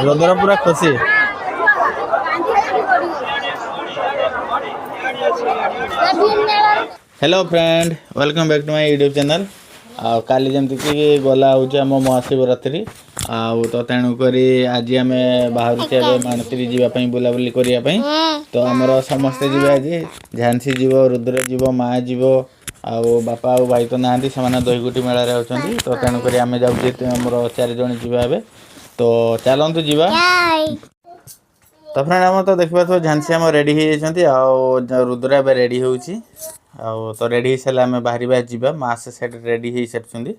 रुद्र पूरा खुशी। Hello friend, welcome back to my YouTube channel. काली जमती कि गला हूँ आम महाशिवरात्रि तो तेणुक आज आम बाहर मानती जावाई बुलाबुली करने तो आमर समस्ते जी आज झांसी जीव, रुद्र जीव, माँ जीव आउ बापा आ भाई तो ना से दहीगुटी मेलार होती तो तेणुक आम जामर 4 जन जीवा तो चलतु जीवा। तो फ्रेंड आम तो देखा झांसी आम रेडी हो रुद्र ए रेडी हो तो रेडी हो सारे आम बाहर जावा माँ से सेट रेडी हो सारी।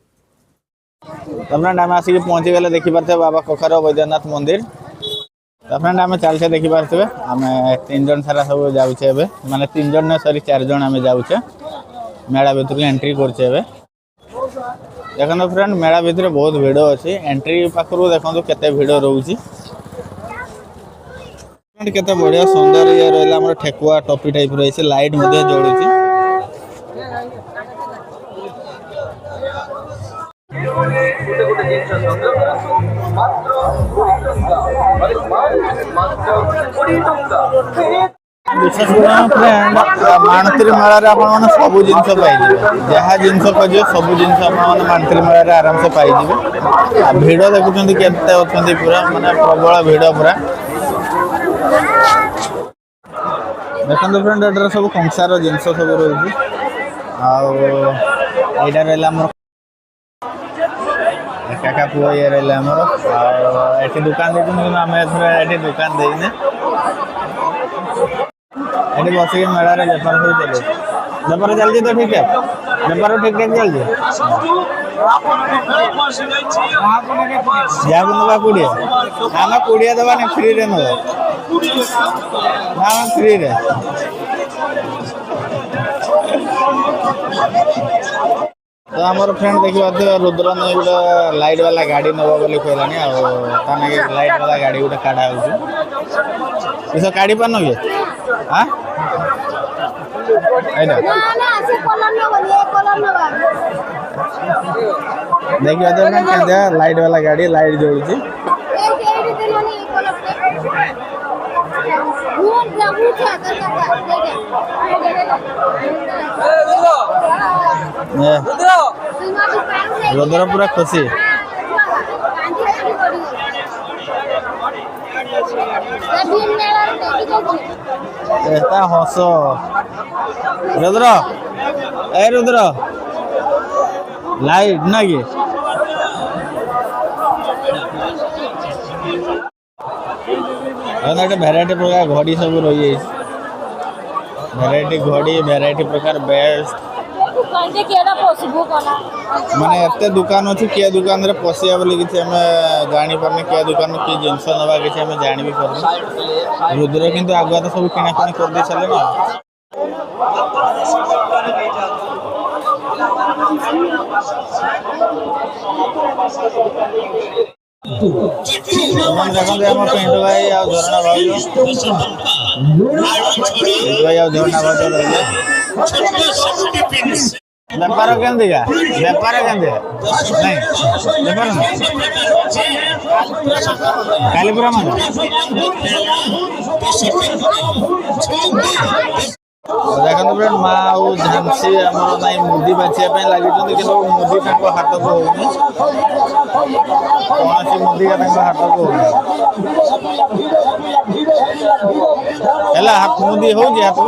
तो फ्रेंड आम आसिक पहुँची गले देखिपे बाबा कखार वैद्यनाथ मंदिर। तो फ्रेंड आम चलचे देखिपे आम 3 जन सारा सब जाऊे माने 3 जन न सॉरी 4 जन आम जाऊे मेला भीतर एंट्री करछे। देखो फ्रेंड मेला भीतर बहुत भिड़ अच्छी एंट्री पाखु देखो केते भिड़ रोचे केते बढ़िया सुंदर ये रहा ठेकुआ टॉपी टाइप रही लाइट जलुची। विशेष फ्रेंड मानती मेला सब जिनस पाई जहाँ जिनस खोज सब जिनस मानती मेला आराम से पाई भिड़ देखुं के पूरा माने प्रबल भिड़ पूरा देखते फ्रेंड एटार सब कंसार जिनस सब रही आईटा रहा काका पुआ ये रहा आमर दुकान देखते आम ये दुकान देने ये बसिक मेलार बेपार सब चले बेपार चलती तो ठीक है बेपार ठीक ठाक चलती जहाँ ना 20 आम 20 दबा फ्री रे ना फ्री रे तो आमर फ्रेंड देखिए रुद्र ने गोटे लाइट वाला गाड़ी नब बोली कहलानी लाइट वाला गाड़ी गोटे काढ़ा हो काढ़ी पान कि देखिए लाइट वाला गाड़ी लाइट जलुची रुद्र पूरा खुशी। हस रुद्र ए रुद्र लाइट ना कि भेराइटी प्रकार घड़ी सब रही भेराइटी घड़ी भेराइटी प्रकार बेस्ट माने एते दुकान अच्छी किए दुकान रे पशिया बोली किसी आम जानी पारने किए दुकान कि जिनस नवा किसी आम जानी भी पारने रुद्र किंतु आगुआ तो सब किणाकिणी कर दे सारे ना देखते आम पिंटू भाई आ झरणा भाई भाई आ झरणा भाई रही बेपार केमती बेपार केमती नहीं बेपार काली पूरा मन देखते फ्रेंड माँ आउ झांसी आमर ना मुदी बाछिया लगी कि मुदी हाथ को होनी कौन मुदी हाथ को होनी हाथ मुदी हो हाथ को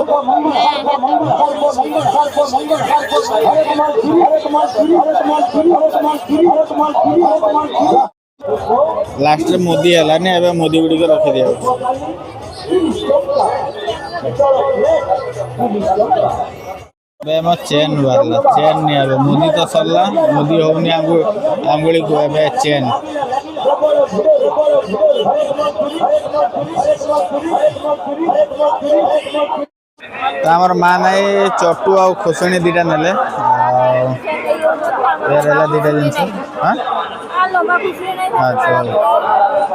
लास्ट मुदी है मुदी गुड़ी रखी दिया चेन बाहर चेन नहीं मुदी तो सरला मुदी होनी आंगुली को चेन तो आमर माँ नाई चटू आ खोसणी 2टा नेले दीटा जिन अच्छा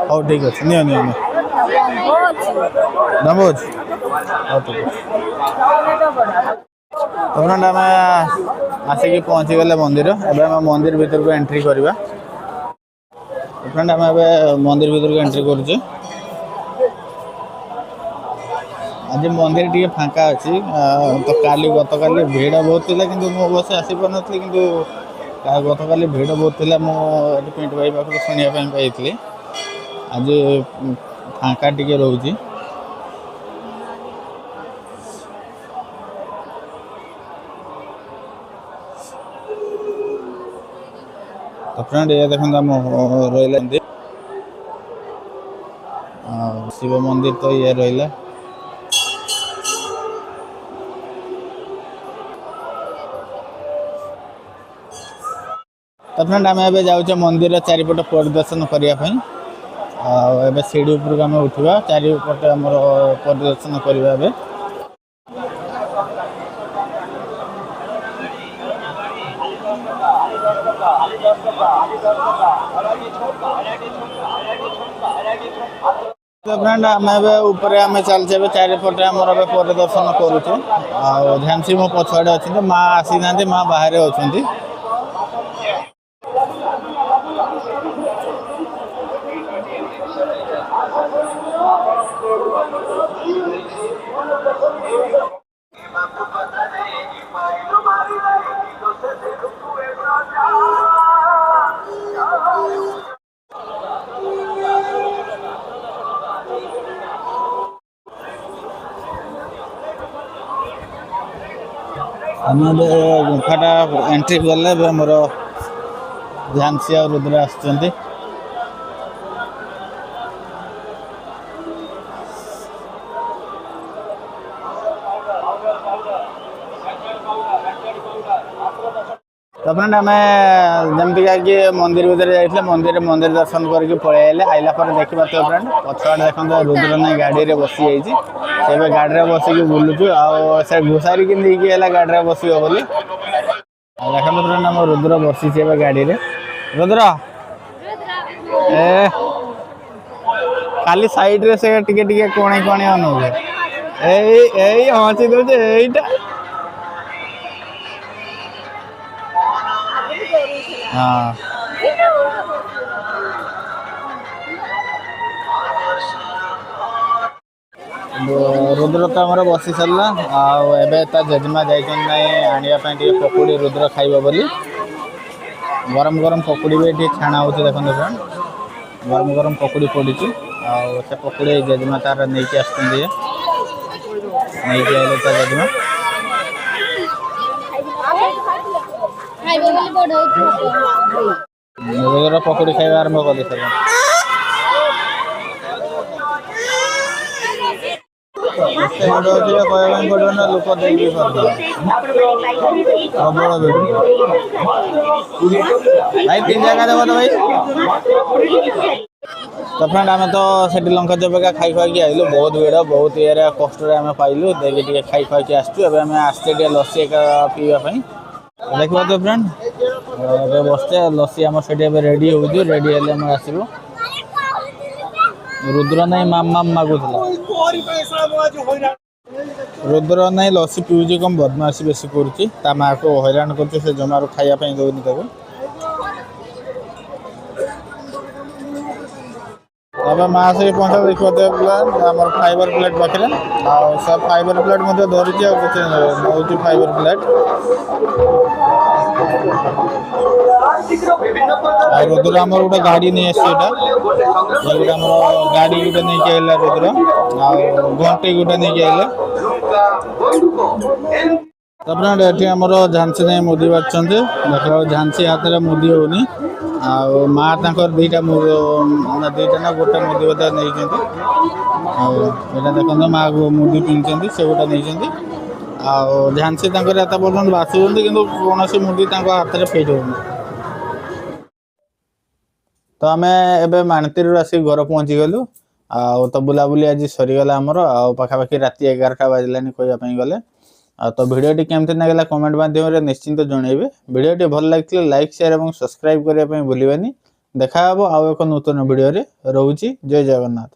हो ठीक अच्छे नियो नियो नबोज आम आसिक पहुँची गले मंदिर एवं मंदिर भीतर को एंट्री करवा फ्रेंड आम मंदिर भीतर को एंट्री करुचे। आज मंदिर टी फाँका अच्छी तो काली गत काली भिड़ बहुत थी कि बस आसी पार नी कि गत काली भिड़ बहुत थी मुझे पिंटू भाई पाख शुणापी पाई आज फाँका टी रोचे। तो फ्रेंड ये देखो रही शिव मंदिर तो ये रहा। तो फ्रेंड आम ए जाऊे मंदिर चारिपट परिदर्शन करने सीढ़ी उपरक आम उठा चारिपटे आम परिदर्शन करवा। तो फ्रेंड आम ऊपर आम चलचे चारिपटे आम परिदर्शन करुचे। झांसी मो पछुआड़े अच्छे माँ आसी ना माँ बाहर अच्छा। आम गुंफाटा एंट्री गले मोर झांसी और रुद्र आसुच्चंती। तो फ्रेंड आम जमती कि मंदिर भीतर जाइए मंदिर दर्शन करके पलैले आइला देखा तो फ्रेंड पछुआड़े देखते रुद्र नहीं गाड़ी में बसी जाइए गाड़ी में बसिक बुलूचु आ घुसारी कि गाड़ी में बस बोली देखा फ्रेंड आम रुद्र बसी गाड़ी में। रुद्र ए खाली साइड रे से टिके कोणे कोणे अनौजे ए हसी दौचे एटा हाँ रुद्र तो आम बसी सारा जेजेमा जाना पकोड़ी रुद्र खाइब बोली गरम गरम पकोड़ी भी ये छाणा हो देखते फ्रेंड गरम गरम पकोड़ी पड़ी से पकोड़ी जेजेमा तार नहीं आसते आइले जेजेमा रुद्र पकोड़ी खाଇବା आरंभ कले सर पड़ो ना लोक देखिए प्रबल भाई 3 जगह देव तो भाई। तो फ्रेंड आम तो से लंका चौपका खाई खाई आइलु बहुत भीड़ बहुत ये कष्ट आम पाइलु देखिए खाई खाई आसमें आसचे लस्सी पीवाई देखा तो फ्रेंड बसते लस्सी आम से रेडी हो रेडी हेल्ले आसो रुद्र नहीं माम मागुला रुद्र नहीं लस्सी पीऊँ कम बदमाशी बेसी कर माँ को हैरान कर जमार खायापी दौनी तक अब माँ से पहुँचा देखते आम फाइबर प्लेट पाखे सब फाइबर प्लेट धरी नौ फाइबर प्लेट रुद्र आम गोटे गाड़ी नहीं गोटे आम गाड़ी गोटे नहीं आइला रुद्र घंटे गोटे नहीं आइले ये आम झांसी नहीं मुदी बांटते देख झांसी हाथ में मुदी होनी माँ दीटा दीटा ना गोटे मुदी बोधे नहीं देखते माँ मुदी पिंधि से गोटे नहीं झांसी पर्यटन बासुंट कि कौन मुदी हाथ में फेट हो। तो आम ए मानतीर आसिक घर पहुँची गलु तो बुलाबुली आज सरीगला आमर पाखापाखि राति 11टा बाजिलानी कहवाई गले तो भिडियोटी केमती लगला कमेंट माध्यम निश्चिंत जनइबे। भिडियोटी भल लगे लाइक शेयर और सब्सक्राइब करने भूलिए। देखा आउ एक नूतन भिडियो रोची। जय जगन्नाथ।